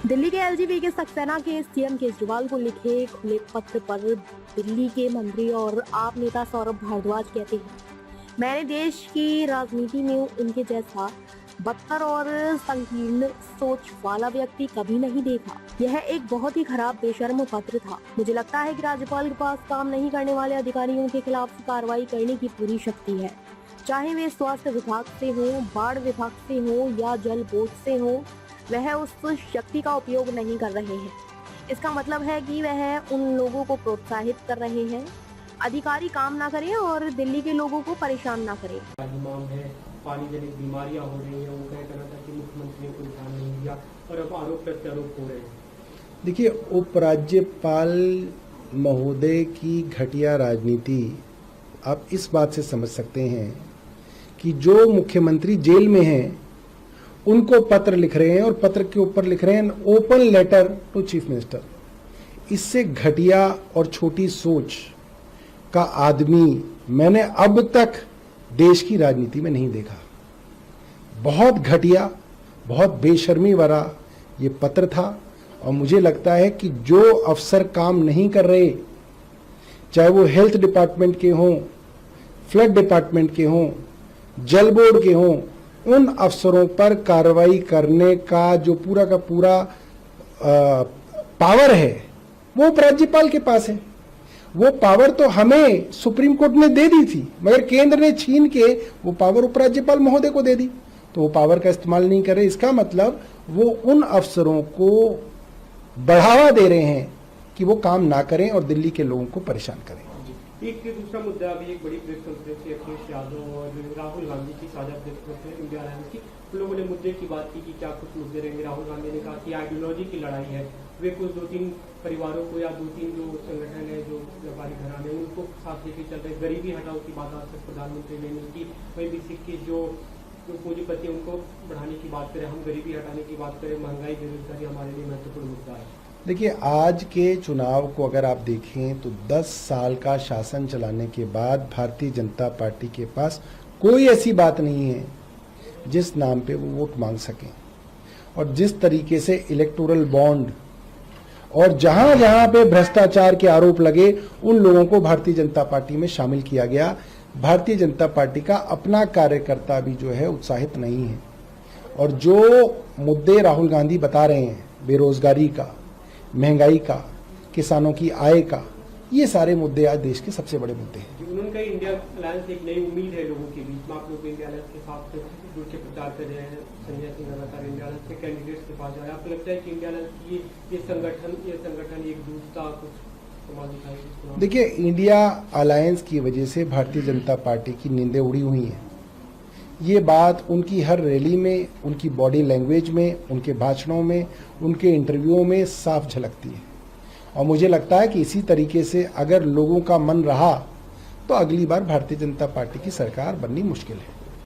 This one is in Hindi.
दिल्ली के एलजीबी के सक्सेना के सीएम केजरीवाल को लिखे खुले पत्र पर दिल्ली के मंत्री और आप नेता सौरभ भारद्वाज कहते हैं, मैंने देश की राजनीति में उनके जैसा बदतर और संकीर्ण सोच वाला व्यक्ति कभी नहीं देखा। यह एक बहुत ही खराब बेशर्म पत्र था। मुझे लगता है कि राज्यपाल के पास काम नहीं करने वाले अधिकारियों के खिलाफ कार्रवाई करने की पूरी शक्ति है, चाहे वे स्वास्थ्य विभाग से हो, बाढ़ विभाग से हो या जल बोर्ड से हो। वह उस शक्ति का उपयोग नहीं कर रहे हैं। इसका मतलब है कि वह उन लोगों को प्रोत्साहित कर रहे हैं अधिकारी काम ना करें और दिल्ली के लोगों को परेशान ना करें। है, पानी जनित बीमारियां हो रही हैं, वो कहना था कि मुख्यमंत्री ने कोई ध्यान नहीं दिया और अब आरोप प्रत्यारोप हो रहे हैं। देखिए, उपराज्यपाल महोदय की घटिया राजनीति आप इस बात से समझ सकते हैं कि जो मुख्यमंत्री जेल में हैं उनको पत्र लिख रहे हैं और पत्र के ऊपर लिख रहे हैं open letter to chief minister. इससे घटिया और छोटी सोच का आदमी मैंने अब तक देश की राजनीति में नहीं देखा। बहुत घटिया, बहुत बेशर्मी भरा ये पत्र था और मुझे लगता है कि जो अफसर काम नहीं कर रहे, चाहे वो हेल्थ डिपार्टमेंट के हों, फ्लड डिपार्टमेंट के हों, जल बोर्ड के हों, उन अफसरों पर कार्रवाई करने का जो पूरा का पूरा पावर है वो उपराज्यपाल के पास है। वो पावर तो हमें सुप्रीम कोर्ट ने दे दी थी, मगर केंद्र ने छीन के वो पावर उपराज्यपाल महोदय को दे दी, तो वो पावर का इस्तेमाल नहीं करे। इसका मतलब वो उन अफसरों को बढ़ावा दे रहे हैं कि वो काम ना करें और दिल्ली के लोगों को परेशान करें। एक दूसरा मुद्दा अभी एक बड़ी प्रेस कॉन्फ्रेंस थी अखिलेश यादव और राहुल गांधी की साझा प्रेस कॉन्फ्रेंस इंडिया अलायंस की। उन लोगों ने मुद्दे की बात की कि क्या कुछ मुद्दे रहेंगे। राहुल गांधी ने कहा कि आइडियोलॉजी की लड़ाई है, वे कुछ 2-3 परिवारों को या 2-3 जो संगठन है, जो व्यापारी घराने उनको साथ लेके चल रहे। गरीबी हटाओ की बात आज तक प्रधानमंत्री ने नहीं की। वही भी सिख के जो पूंजीपति उनको बढ़ाने की बात करें, हम गरीबी हटाने की बात करें, महंगाई बेरोजगारी हमारे लिए महत्वपूर्ण मुद्दा है। देखिए, आज के चुनाव को अगर आप देखें तो 10 साल का शासन चलाने के बाद भारतीय जनता पार्टी के पास कोई ऐसी बात नहीं है जिस नाम पे वो वोट मांग सकें। और जिस तरीके से इलेक्टोरल बॉन्ड और जहां जहां पे भ्रष्टाचार के आरोप लगे उन लोगों को भारतीय जनता पार्टी में शामिल किया गया। भारतीय जनता पार्टी का अपना कार्यकर्ता भी जो है उत्साहित नहीं है। और जो मुद्दे राहुल गांधी बता रहे हैं, बेरोजगारी का, महंगाई का, किसानों की आय का, ये सारे मुद्दे आज देश के सबसे बड़े मुद्दे हैं। उनका इंडिया अलायंस एक नई उम्मीद है लोगों के बीच में। आप लोग इंडिया अलायंस के साथ जुड़ के प्रचार कर रहे हैं। संजय सिंह लगातार इंडिया अलायंस के कैंडिडेट्स के पास जा रहे हैं। आपको लगता है कि इंडिया अलायंस की ये संगठन एक दूसरा कुछ कमाल दिखाएगी? देखिए, इंडिया अलायंस की वजह से भारतीय जनता पार्टी की नींदें उड़ी हुई हैं। ये बात उनकी हर रैली में, उनकी बॉडी लैंग्वेज में, उनके भाषणों में, उनके इंटरव्यूओं में साफ झलकती है। और मुझे लगता है कि इसी तरीके से अगर लोगों का मन रहा तो अगली बार भारतीय जनता पार्टी की सरकार बननी मुश्किल है।